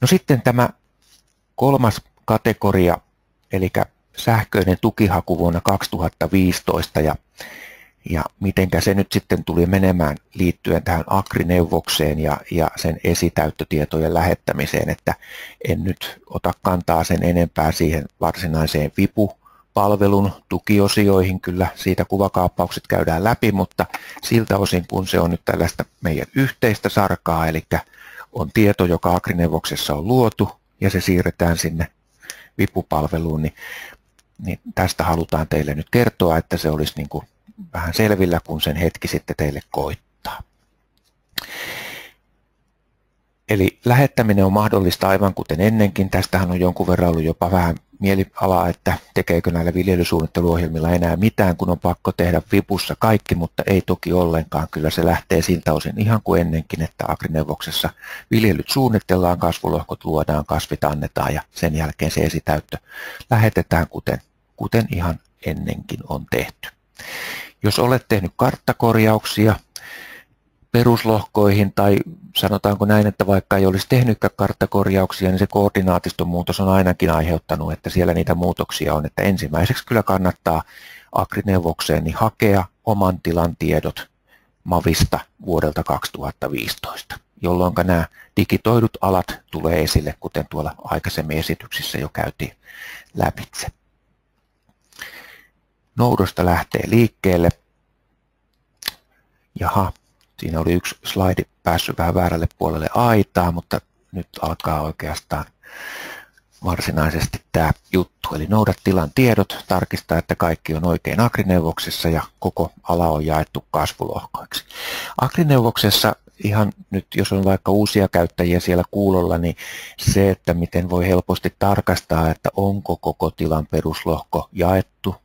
No sitten tämä kolmas kategoria, eli sähköinen tukihaku vuonna 2015 ja mitenkä se nyt sitten tuli menemään liittyen tähän Agri-neuvokseen ja sen esitäyttötietojen lähettämiseen, että en nyt ota kantaa sen enempää siihen varsinaiseen VIPU-palvelun tukiosioihin, kyllä siitä kuvakaappaukset käydään läpi, mutta siltä osin kun se on nyt tällaista meidän yhteistä sarkaa, eli on tieto, joka Agri-neuvoksessa on luotu ja se siirretään sinne VIPU-palveluun, niin tästä halutaan teille nyt kertoa, että se olisi niin kuin vähän selvillä, kun sen hetki sitten teille koittaa. Eli lähettäminen on mahdollista aivan kuten ennenkin. Tästähän on jonkun verran ollut jopa vähän mielialaa, että tekeekö näillä viljelysuunnitteluohjelmilla enää mitään, kun on pakko tehdä VIPussa kaikki, mutta ei toki ollenkaan. Kyllä se lähtee siltä osin ihan kuin ennenkin, että Agri-neuvoksessa viljelyt suunnitellaan, kasvulohkot luodaan, kasvit annetaan ja sen jälkeen se esitäyttö lähetetään kuten ihan ennenkin on tehty. Jos olet tehnyt karttakorjauksia peruslohkoihin tai sanotaanko näin, että vaikka ei olisi tehnytkään karttakorjauksia, niin se koordinaatiston muutos on ainakin aiheuttanut, että siellä niitä muutoksia on. Että ensimmäiseksi kyllä kannattaa Agri-neuvokseen niin hakea oman tilan tiedot Mavista vuodelta 2015, jolloin nämä digitoidut alat tulee esille, kuten tuolla aikaisemmin esityksissä jo käytiin läpitse. Noudosta lähtee liikkeelle. Jaha, siinä oli yksi slaidi päässyt vähän väärälle puolelle aitaa, mutta nyt alkaa oikeastaan varsinaisesti tämä juttu. Eli noudat tilan tiedot, tarkistaa, että kaikki on oikein Agri-neuvoksessa ja koko ala on jaettu kasvulohkoiksi. Agri-neuvoksessa ihan nyt, jos on vaikka uusia käyttäjiä siellä kuulolla, niin se, että miten voi helposti tarkastaa, että onko koko tilan peruslohko jaettu,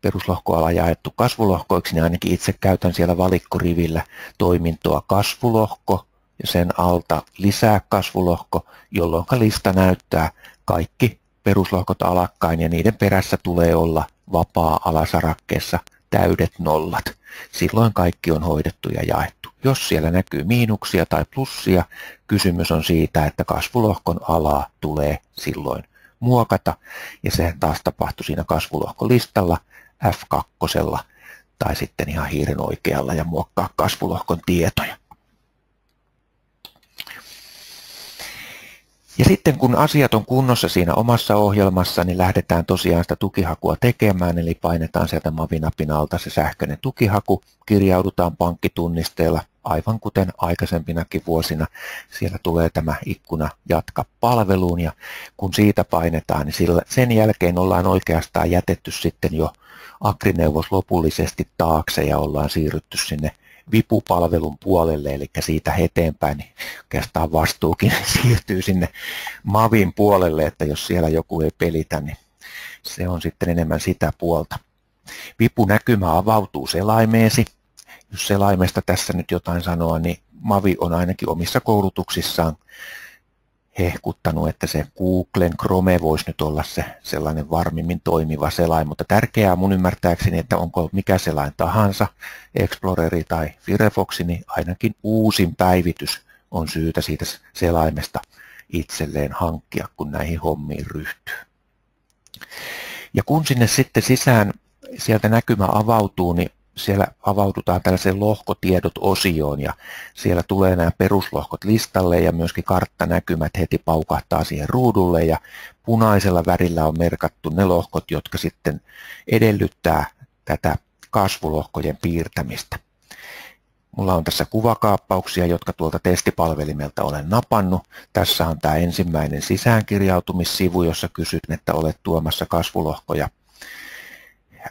peruslohkoala jaettu kasvulohkoiksi, niin ainakin itse käytän siellä valikkorivillä toimintoa kasvulohko ja sen alta lisää kasvulohko, jolloin lista näyttää kaikki peruslohkot alakkain ja niiden perässä tulee olla vapaa-alasarakkeessa täydet nollat. Silloin kaikki on hoidettu ja jaettu. Jos siellä näkyy miinuksia tai plussia, kysymys on siitä, että kasvulohkon alaa tulee silloin muokata ja se taas tapahtui siinä kasvulohkolistalla F2 tai sitten ihan hiiren oikealla ja muokkaa kasvulohkon tietoja. Ja sitten kun asiat on kunnossa siinä omassa ohjelmassa, niin lähdetään tosiaan sitä tukihakua tekemään, eli painetaan sieltä Mavi-napin alta se sähköinen tukihaku, kirjaudutaan pankkitunnisteella, aivan kuten aikaisempinakin vuosina. Siellä tulee tämä ikkuna jatka palveluun, ja kun siitä painetaan, niin sen jälkeen ollaan oikeastaan jätetty sitten jo Agri-neuvos lopullisesti taakse ja ollaan siirrytty sinne VIPU-palvelun puolelle, eli siitä eteenpäin, niin oikeastaan vastuukin siirtyy sinne Mavin puolelle, että jos siellä joku ei pelitä, niin se on sitten enemmän sitä puolta. VIPU-näkymä avautuu selaimeesi. Jos selaimesta tässä nyt jotain sanoa, niin Mavi on ainakin omissa koulutuksissaan hehkuttanut, että se Googlen Chrome voisi nyt olla se sellainen varmimmin toimiva selain, mutta tärkeää mun ymmärtääkseni, että onko mikä selain tahansa, Exploreri tai Firefox, niin ainakin uusin päivitys on syytä siitä selaimesta itselleen hankkia, kun näihin hommiin ryhtyy. Ja kun sinne sitten sisään sieltä näkymä avautuu, niin siellä avaudutaan tällaiseen lohkotiedot-osioon ja siellä tulee nämä peruslohkot listalle ja myöskin karttanäkymät heti paukahtaa siihen ruudulle ja punaisella värillä on merkattu ne lohkot, jotka sitten edellyttää tätä kasvulohkojen piirtämistä. Mulla on tässä kuvakaappauksia, jotka tuolta testipalvelimelta olen napannut. Tässä on tämä ensimmäinen sisäänkirjautumissivu, jossa kysyt, että olet tuomassa kasvulohkoja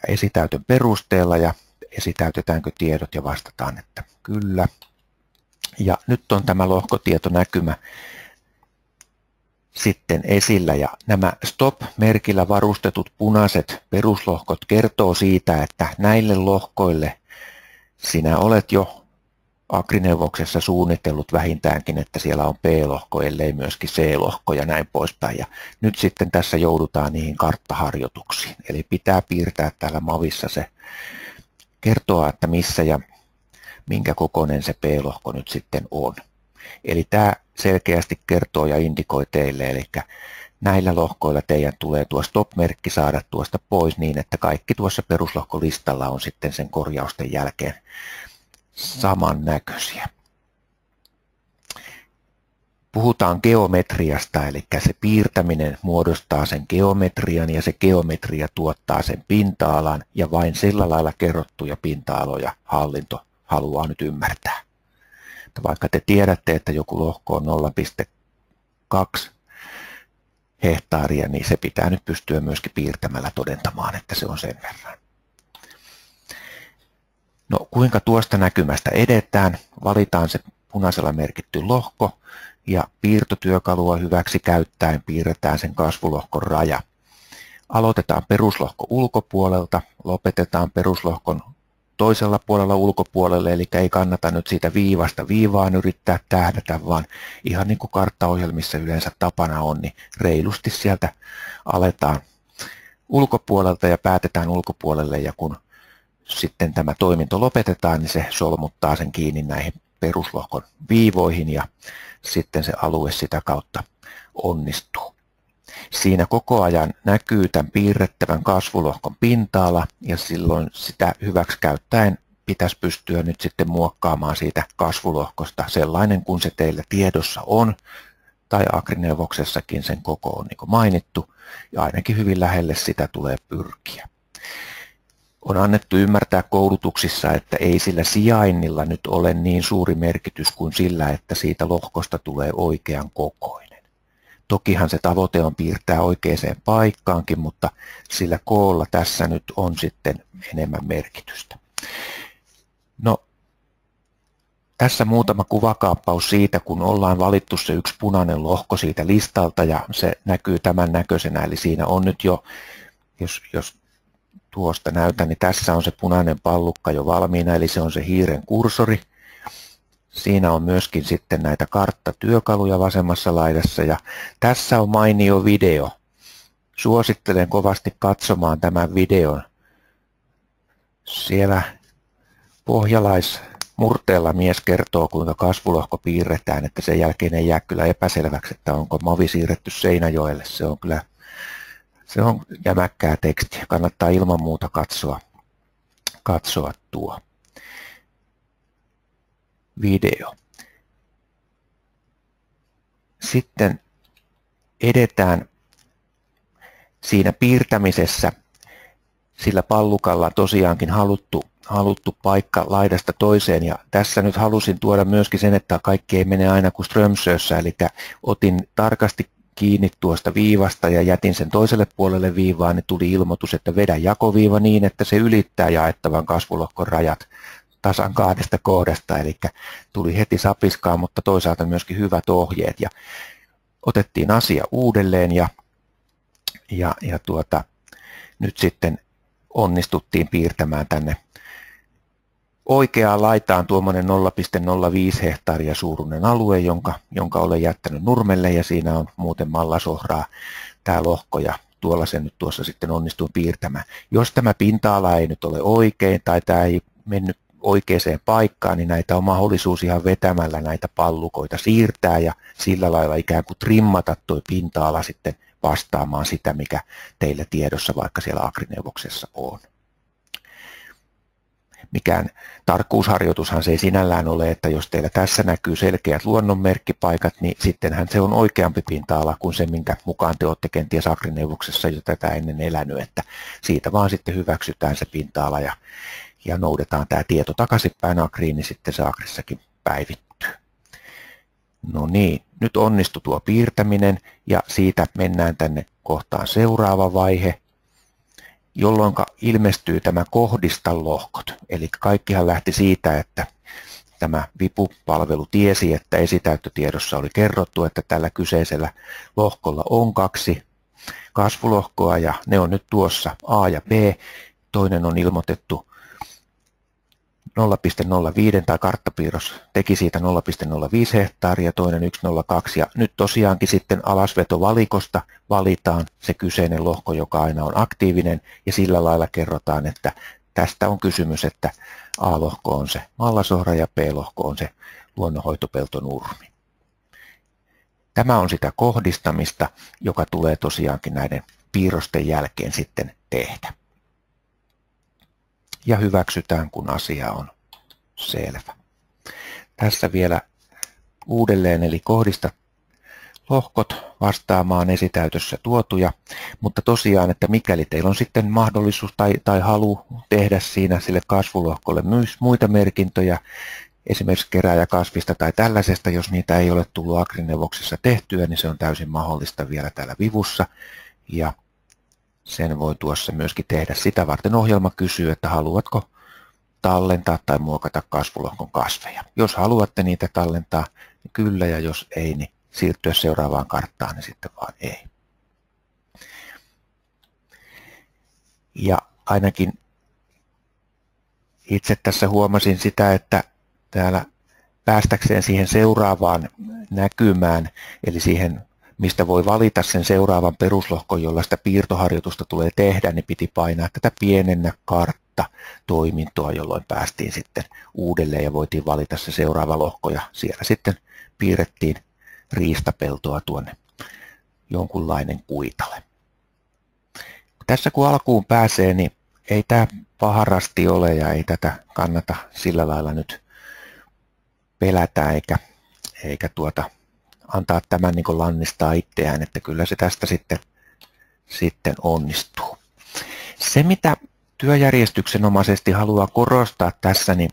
esitäytön perusteella ja esitäytetäänkö tiedot ja vastataan, että kyllä. Ja nyt on tämä lohkotietonäkymä sitten esillä ja nämä stop-merkillä varustetut punaiset peruslohkot kertoo siitä, että näille lohkoille sinä olet jo Agri-neuvoksessa suunnitellut vähintäänkin, että siellä on P-lohko, ellei myöskin C-lohko ja näin poispäin. Ja nyt sitten tässä joudutaan niihin karttaharjoituksiin. Eli pitää piirtää täällä Mavissa se kertoa, että missä ja minkä kokoinen se P-lohko nyt sitten on. Eli tämä selkeästi kertoo ja indikoi teille, eli näillä lohkoilla teidän tulee tuo stop-merkki saada tuosta pois niin, että kaikki tuossa peruslohkolistalla on sitten sen korjausten jälkeen samannäköisiä. Puhutaan geometriasta, eli se piirtäminen muodostaa sen geometrian ja se geometria tuottaa sen pinta-alan ja vain sillä lailla kerrottuja pinta-aloja hallinto haluaa nyt ymmärtää. Vaikka te tiedätte, että joku lohko on 0,2 hehtaaria, niin se pitää nyt pystyä myöskin piirtämällä todentamaan, että se on sen verran. No kuinka tuosta näkymästä edetään? Valitaan se punaisella merkitty lohko ja piirtotyökalua hyväksi käyttäen piirretään sen kasvulohkon raja. Aloitetaan peruslohko ulkopuolelta, lopetetaan peruslohkon toisella puolella ulkopuolelle, eli ei kannata nyt siitä viivasta viivaan yrittää tähdätä, vaan ihan niin kuin karttaohjelmissa yleensä tapana on, niin reilusti sieltä aletaan ulkopuolelta ja päätetään ulkopuolelle, ja kun sitten tämä toiminto lopetetaan, niin se solmuttaa sen kiinni näihin peruslohkon viivoihin ja sitten se alue sitä kautta onnistuu. Siinä koko ajan näkyy tämän piirrettävän kasvulohkon pinta-ala ja silloin sitä hyväksi käyttäen pitäisi pystyä nyt sitten muokkaamaan siitä kasvulohkosta sellainen kuin se teillä tiedossa on tai Agrineuvoksessakin sen koko on niin kuin mainittu ja ainakin hyvin lähelle sitä tulee pyrkiä. On annettu ymmärtää koulutuksissa, että ei sillä sijainnilla nyt ole niin suuri merkitys kuin sillä, että siitä lohkosta tulee oikean kokoinen. Tokihan se tavoite on piirtää oikeaan paikkaankin, mutta sillä koolla tässä nyt on sitten enemmän merkitystä. No, tässä muutama kuvakaappaus siitä, kun ollaan valittu se yksi punainen lohko siitä listalta ja se näkyy tämän näköisenä. Eli siinä on nyt jo, jos tuosta näytän, niin tässä on se punainen pallukka jo valmiina, eli se on se hiiren kursori. Siinä on myöskin sitten näitä karttatyökaluja vasemmassa laidassa ja tässä on mainio video. Suosittelen kovasti katsomaan tämän videon. Siellä pohjalaismurteella mies kertoo, kuinka kasvulohko piirretään, että sen jälkeen ei jää kyllä epäselväksi, että onko mavi siirretty Seinäjoelle. Se on jämäkkää tekstiä. Kannattaa ilman muuta katsoa tuo video. Sitten edetään siinä piirtämisessä. Sillä pallukalla tosiaankin haluttu paikka laidasta toiseen ja tässä nyt halusin tuoda myöskin sen, että kaikki ei mene aina kuin Strömsössä, eli otin tarkasti kiinni tuosta viivasta ja jätin sen toiselle puolelle viivaan, niin tuli ilmoitus, että vedä jakoviiva niin, että se ylittää jaettavan kasvulohkon rajat tasan 2 kohdasta, eli tuli heti sapiskaa, mutta toisaalta myöskin hyvät ohjeet ja otettiin asia uudelleen ja nyt sitten onnistuttiin piirtämään tänne oikeaan laitaan tuommoinen 0,05 hehtaaria suuruinen alue, jonka olen jättänyt nurmelle ja siinä on muuten mallasohraa tämä lohko ja tuolla se nyt tuossa sitten onnistuin piirtämään. Jos tämä pinta-ala ei nyt ole oikein tai tämä ei mennyt oikeaan paikkaan, niin näitä on mahdollisuus ihan vetämällä näitä pallukoita siirtää ja sillä lailla ikään kuin trimmata tuo pinta-ala sitten vastaamaan sitä, mikä teillä tiedossa vaikka siellä Agrineuvoksessa on. Mikään tarkkuusharjoitushan se ei sinällään ole, että jos teillä tässä näkyy selkeät luonnonmerkkipaikat, niin sittenhän se on oikeampi pinta-ala kuin se, minkä mukaan te olette kenties Agrineuvoksessa jo tätä ennen elänyt, että siitä vaan sitten hyväksytään se pinta-ala ja noudetaan tämä tieto takaisinpäin Agriin, niin sitten se Agrissakin päivittyy. No niin, nyt onnistui tuo piirtäminen ja siitä mennään tänne kohtaan seuraava vaihe, jolloin ilmestyy tämä kohdista lohkot. Eli kaikkihan lähti siitä, että tämä VIPU-palvelu tiesi, että esitäyttötiedossa oli kerrottu, että tällä kyseisellä lohkolla on 2 kasvulohkoa ja ne on nyt tuossa A ja B. Toinen on ilmoitettu 0,05 tai karttapiirros teki siitä 0,05 hehtaaria, toinen 1,02 ja nyt tosiaankin sitten alasvetovalikosta valitaan se kyseinen lohko, joka aina on aktiivinen ja sillä lailla kerrotaan, että tästä on kysymys, että A-lohko on se mallasohra ja B-lohko on se luonnonhoitopeltonurmi. Tämä on sitä kohdistamista, joka tulee tosiaankin näiden piirrosten jälkeen sitten tehdä. Ja hyväksytään, kun asia on selvä. Tässä vielä uudelleen, eli kohdista lohkot vastaamaan esitäytössä tuotuja, mutta tosiaan, että mikäli teillä on sitten mahdollisuus tai halu tehdä siinä sille kasvulohkolle myös muita merkintöjä, esimerkiksi kerääjäkasvista tai tällaisesta, jos niitä ei ole tullut Agrineuvoksessa tehtyä, niin se on täysin mahdollista vielä täällä vivussa, ja sen voi tuossa myöskin tehdä. Sitä varten ohjelma kysyy, että haluatko tallentaa tai muokata kasvulohkon kasveja. Jos haluatte niitä tallentaa, niin kyllä, ja jos ei, niin siirtyä seuraavaan karttaan, niin sitten vaan ei. Ja ainakin itse tässä huomasin sitä, että täällä päästäkseen siihen seuraavaan näkymään, eli siihen, mistä voi valita sen seuraavan peruslohkon, jolla sitä piirtoharjoitusta tulee tehdä, niin piti painaa tätä pienennä kartta toimintoa, jolloin päästiin sitten uudelleen ja voitiin valita se seuraava lohko, ja siellä sitten piirrettiin riistapeltoa tuonne jonkunlainen kuitale. Tässä kun alkuun pääsee, niin ei tämä paharasti ole ja ei tätä kannata sillä lailla nyt pelätä eikä antaa tämän niin kuin lannistaa itseään, että kyllä se tästä sitten onnistuu. Se, mitä työjärjestyksenomaisesti haluaa korostaa tässä, niin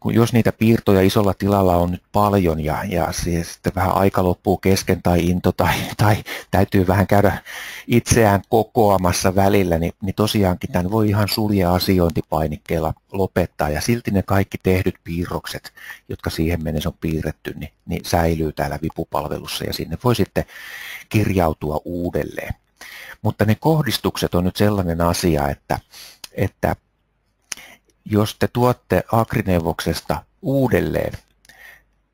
jos niitä piirtoja isolla tilalla on nyt paljon ja sitten vähän aika loppuu kesken tai into tai täytyy vähän käydä itseään kokoamassa välillä, niin tosiaankin tämän voi ihan sulje asiointipainikkeella lopettaa, ja silti ne kaikki tehdyt piirrokset, jotka siihen mennessä on piirretty, niin säilyy täällä vipupalvelussa ja sinne voi sitten kirjautua uudelleen. Mutta ne kohdistukset on nyt sellainen asia, että jos te tuotte Agrineuvoksesta uudelleen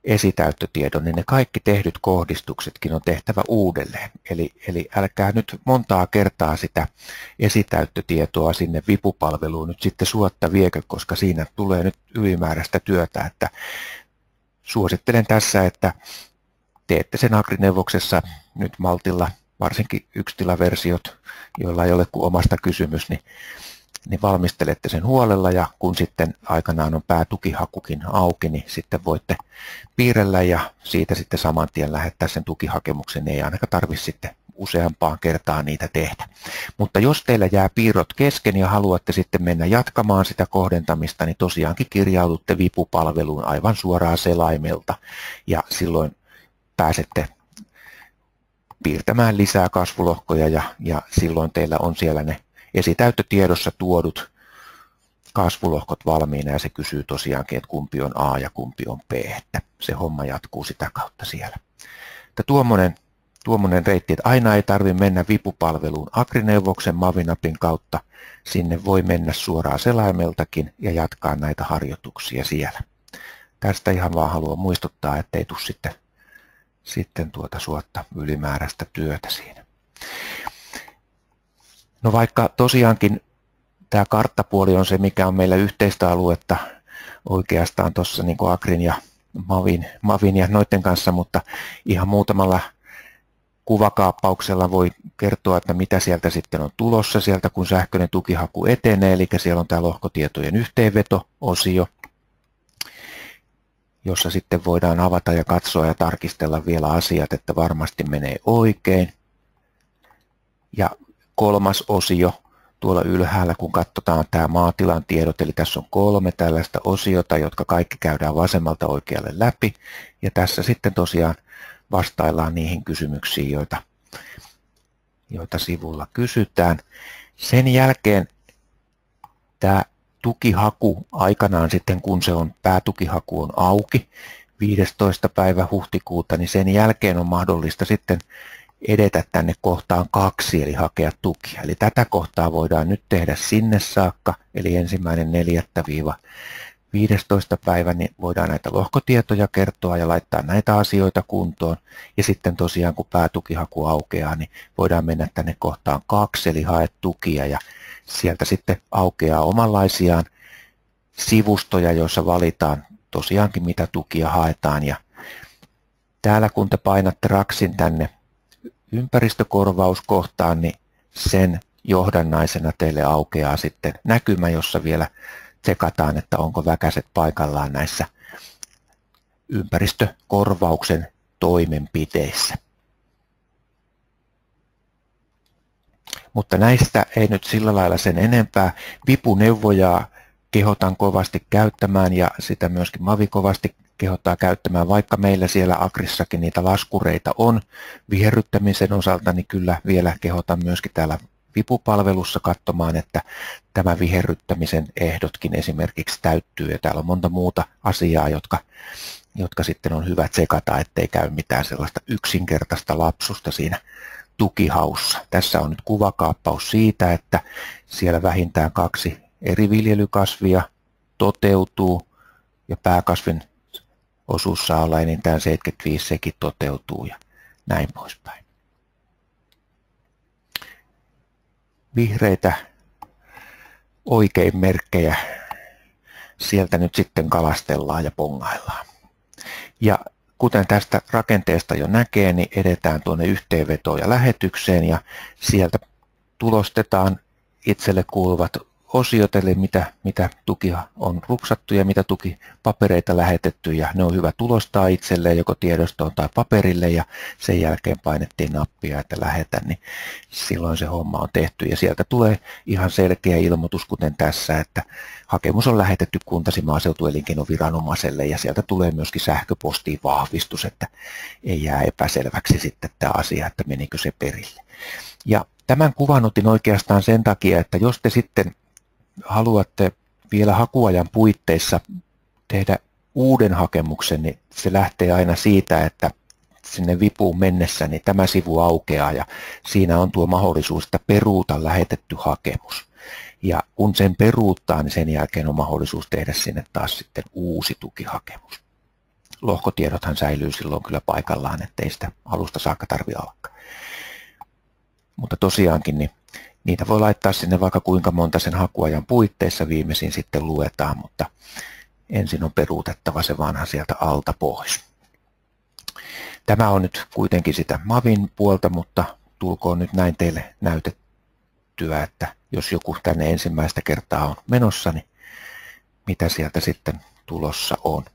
esitäyttötiedon, niin ne kaikki tehdyt kohdistuksetkin on tehtävä uudelleen. Eli älkää nyt montaa kertaa sitä esitäyttötietoa sinne vipupalveluun nyt sitten suotta viekö, koska siinä tulee nyt ylimääräistä työtä. Että suosittelen tässä, että teette sen Agrineuvoksessa nyt maltilla, varsinkin yksitilaversiot, joilla ei ole kuin omasta kysymys, niin valmistelette sen huolella, ja kun sitten aikanaan on päätukihakukin auki, niin sitten voitte piirrellä ja siitä sitten saman tien lähettää sen tukihakemuksen. Ei ainakaan tarvitse sitten useampaan kertaan niitä tehdä. Mutta jos teillä jää piirrot kesken ja haluatte sitten mennä jatkamaan sitä kohdentamista, niin tosiaankin kirjaudutte vipupalveluun aivan suoraan selaimelta, ja silloin pääsette piirtämään lisää kasvulohkoja, ja silloin teillä on siellä ne esitäyttötiedossa tuodut kasvulohkot valmiina, ja se kysyy tosiaankin, että kumpi on A ja kumpi on B, että se homma jatkuu sitä kautta siellä. Että tuommoinen reitti, että aina ei tarvitse mennä vipupalveluun Agrineuvoksen Mavinapin kautta, sinne voi mennä suoraan selaimeltakin ja jatkaa näitä harjoituksia siellä. Tästä ihan vaan haluan muistuttaa, ettei tule sitten suotta ylimääräistä työtä siinä. No vaikka tosiaankin tämä karttapuoli on se, mikä on meillä yhteistä aluetta oikeastaan tuossa niin kuin Agrin ja Mavin ja noiden kanssa, mutta ihan muutamalla kuvakaappauksella voi kertoa, että mitä sieltä sitten on tulossa sieltä, kun sähköinen tukihaku etenee, eli siellä on tämä lohkotietojen yhteenveto-osio, jossa sitten voidaan avata ja katsoa ja tarkistella vielä asiat, että varmasti menee oikein. Ja kolmas osio tuolla ylhäällä, kun katsotaan tämä maatilan tiedot, eli tässä on 3 tällaista osiota, jotka kaikki käydään vasemmalta oikealle läpi, ja tässä sitten tosiaan vastaillaan niihin kysymyksiin, joita sivulla kysytään. Sen jälkeen tämä tukihaku aikanaan sitten, kun se on päätukihaku on auki 15. päivä huhtikuuta, niin sen jälkeen on mahdollista sitten edetä tänne kohtaan 2, eli hakea tukia. Eli tätä kohtaa voidaan nyt tehdä sinne saakka, eli 1.4.–15. päivä, niin voidaan näitä lohkotietoja kertoa ja laittaa näitä asioita kuntoon. Ja sitten tosiaan, kun päätukihaku aukeaa, niin voidaan mennä tänne kohtaan 2, eli hae tukia, ja sieltä sitten aukeaa omanlaisiaan sivustoja, joissa valitaan tosiaankin mitä tukia haetaan, ja Täällä kun te painatte raksin tänne ympäristökorvauskohtaan, niin sen johdannaisena teille aukeaa sitten näkymä, jossa vielä tsekataan, että onko väkäset paikallaan näissä ympäristökorvauksen toimenpiteissä. Mutta näistä ei nyt sillä lailla sen enempää. Vipuneuvojaa kehotan kovasti käyttämään ja sitä myöskin Mavi kovasti kehottaa käyttämään, vaikka meillä siellä Agrissakin niitä laskureita on viherryttämisen osalta, niin kyllä vielä kehotan myöskin täällä vipupalvelussa katsomaan, että tämä viherryttämisen ehdotkin esimerkiksi täyttyy, ja täällä on monta muuta asiaa, jotka sitten on hyvä tsekata, ettei käy mitään sellaista yksinkertaista lapsusta siinä tukihaussa. Tässä on nyt kuvakaappaus siitä, että siellä vähintään 2 eri viljelykasvia toteutuu ja pääkasvin osuus saa olla enintään 75, sekin toteutuu ja näin poispäin. Vihreitä oikein merkkejä sieltä nyt sitten kalastellaan ja pongaillaan. Ja kuten tästä rakenteesta jo näkee, niin edetään tuonne yhteenvetoon ja lähetykseen ja sieltä tulostetaan itselle kuuluvat osiot, eli mitä tuki on rupsattu ja mitä tukipapereita lähetetty, ja ne on hyvä tulostaa itselleen joko tiedostoon tai paperille, ja sen jälkeen painettiin nappia, että lähetä, niin silloin se homma on tehty, ja sieltä tulee ihan selkeä ilmoitus, kuten tässä, että hakemus on lähetetty Kuntasi maaseutuelinkeinoviranomaiselle, ja sieltä tulee myöskin sähköpostiin vahvistus, että ei jää epäselväksi sitten tämä asia, että menikö se perille. Ja tämän kuvan otin oikeastaan sen takia, että jos te sitten haluatte vielä hakuajan puitteissa tehdä uuden hakemuksen, niin se lähtee aina siitä, että sinne vipuun mennessä niin tämä sivu aukeaa ja siinä on tuo mahdollisuus, että peruuta lähetetty hakemus. Ja kun sen peruuttaa, niin sen jälkeen on mahdollisuus tehdä sinne taas sitten uusi tukihakemus. Lohkotiedothan säilyy silloin kyllä paikallaan, ettei sitä alusta saakka tarvitse alkaa. Mutta tosiaankin niin niitä voi laittaa sinne vaikka kuinka monta sen hakuajan puitteissa, viimeisin sitten luetaan, mutta ensin on peruutettava se vanha sieltä alta pois. Tämä on nyt kuitenkin sitä Mavin puolta, mutta tulkoon nyt näin teille näytettyä, että jos joku tänne ensimmäistä kertaa on menossa, niin mitä sieltä sitten tulossa on.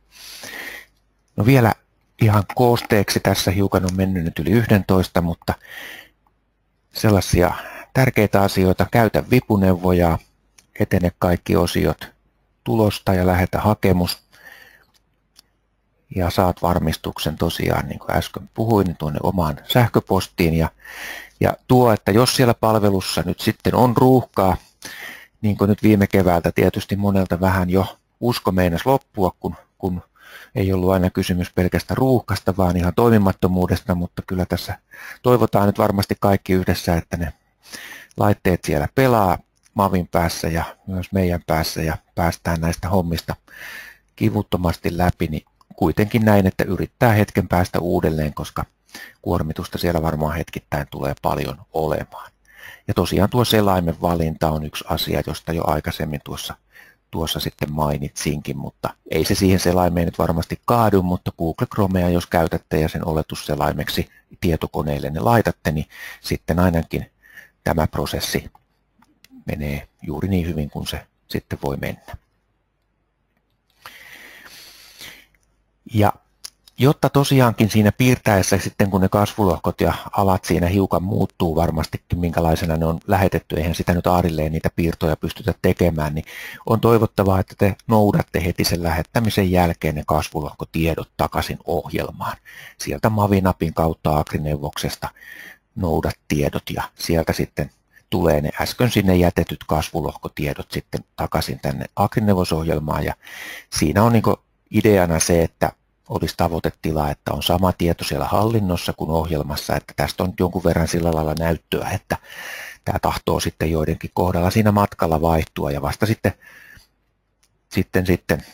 No vielä ihan koosteeksi, tässä hiukan on mennyt nyt yli 11, mutta sellaisia tärkeitä asioita: käytä vipuneuvojaa, etene kaikki osiot, tulosta ja lähetä hakemus. Ja saat varmistuksen tosiaan, niin kuin äsken puhuin, tuonne omaan sähköpostiin. Ja tuo, että jos siellä palvelussa nyt sitten on ruuhkaa, niin kuin nyt viime keväältä tietysti monelta vähän jo usko meinasi loppua, kun ei ollut aina kysymys pelkästä ruuhkasta, vaan ihan toimimattomuudesta, mutta kyllä tässä toivotaan nyt varmasti kaikki yhdessä, että ne laitteet siellä pelaa Mavin päässä ja myös meidän päässä ja päästään näistä hommista kivuttomasti läpi, niin kuitenkin näin, että yrittää hetken päästä uudelleen, koska kuormitusta siellä varmaan hetkittäin tulee paljon olemaan. Ja tosiaan tuo selaimen valinta on yksi asia, josta jo aikaisemmin tuossa sitten mainitsinkin, mutta ei se siihen selaimeen nyt varmasti kaadu, mutta Google Chromea jos käytätte ja sen oletusselaimeksi tietokoneelle ne laitatte, niin sitten ainakin tämä prosessi menee juuri niin hyvin kuin se sitten voi mennä. Ja jotta tosiaankin siinä piirtäessä sitten, kun ne kasvulohkot ja alat siinä hiukan muuttuu varmastikin, minkälaisena ne on lähetetty, eihän sitä nyt aarilleen niitä piirtoja pystytä tekemään, niin on toivottavaa, että te noudatte heti sen lähettämisen jälkeen ne kasvulohkotiedot takaisin ohjelmaan. Sieltä Mavinapin kautta Agrineuvoksesta noudat tiedot ja sieltä sitten tulee ne äsken sinne jätetyt kasvulohkotiedot sitten takaisin tänne Agrineuvos-ohjelmaan, ja siinä on niin kuin ideana se, että olisi tavoitetila, että on sama tieto siellä hallinnossa kuin ohjelmassa, että tästä on jonkun verran sillä lailla näyttöä, että tämä tahtoo sitten joidenkin kohdalla siinä matkalla vaihtua, ja vasta sitten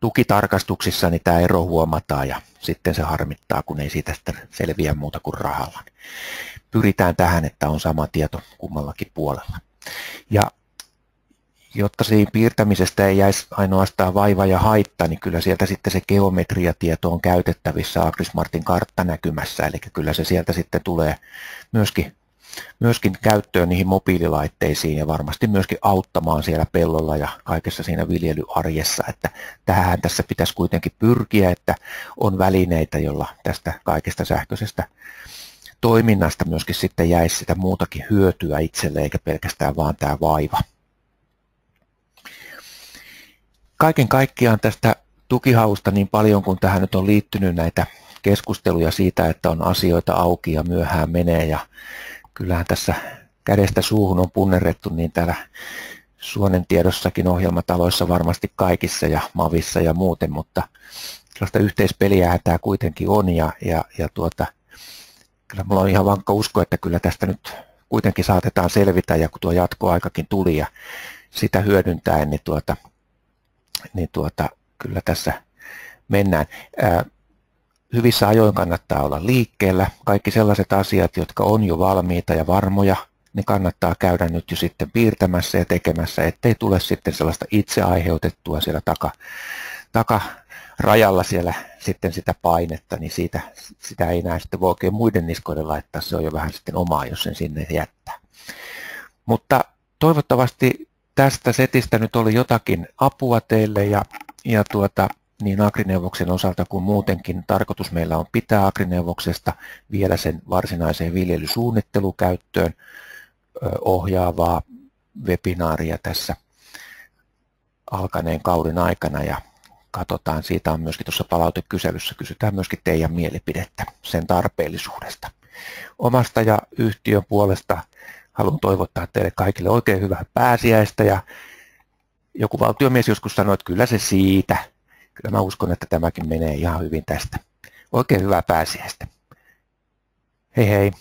tukitarkastuksissa niin tämä ero huomataan ja sitten se harmittaa, kun ei siitä sitten selviä muuta kuin rahalla. Pyritään tähän, että on sama tieto kummallakin puolella. Ja jotta siinä piirtämisestä ei jäisi ainoastaan vaiva ja haitta, niin kyllä sieltä sitten se geometriatieto on käytettävissä Agrismartin karttanäkymässä, eli kyllä se sieltä sitten tulee myöskin käyttöön niihin mobiililaitteisiin ja varmasti myöskin auttamaan siellä pellolla ja kaikessa siinä viljelyarjessa, että tähän tässä pitäisi kuitenkin pyrkiä, että on välineitä, jolla tästä kaikesta sähköisestä toiminnasta myöskin sitten jäisi sitä muutakin hyötyä itselle, eikä pelkästään vaan tämä vaiva. Kaiken kaikkiaan tästä tukihausta niin paljon, kun tähän nyt on liittynyt näitä keskusteluja siitä, että on asioita auki ja myöhään menee, ja kyllähän tässä kädestä suuhun on punnerrettu niin täällä Suonen tiedossakin ohjelmataloissa varmasti kaikissa ja Mavissa ja muuten, mutta sellaista yhteispeliä tämä kuitenkin on, ja kyllä minulla on ihan vankka usko, että kyllä tästä nyt kuitenkin saatetaan selvitä, ja kun tuo jatkoaikakin tuli ja sitä hyödyntäen, niin kyllä tässä mennään. Hyvissä ajoin kannattaa olla liikkeellä. Kaikki sellaiset asiat, jotka on jo valmiita ja varmoja, ne kannattaa käydä nyt jo sitten piirtämässä ja tekemässä, ettei tule sitten sellaista itse aiheutettua siellä takarajalla siellä sitten sitä painetta, niin sitä ei näe sitten voi oikein muiden niskoille laittaa, se on jo vähän sitten omaa, jos sen sinne jättää. Mutta toivottavasti tästä setistä nyt oli jotakin apua teille, ja niin Agrineuvoksen osalta kuin muutenkin tarkoitus meillä on pitää Agrineuvoksesta vielä sen varsinaiseen viljelysuunnittelukäyttöön ohjaavaa webinaaria tässä alkaneen kauden aikana, ja katsotaan, siitä on myöskin tuossa palautekyselyssä, kysytään myöskin teidän mielipidettä sen tarpeellisuudesta. Omasta ja yhtiön puolesta haluan toivottaa teille kaikille oikein hyvää pääsiäistä, ja joku valtiomies joskus sanoi, että kyllä se siitä. Kyllä mä uskon, että tämäkin menee ihan hyvin tästä. Oikein hyvää pääsiäistä. Hei hei.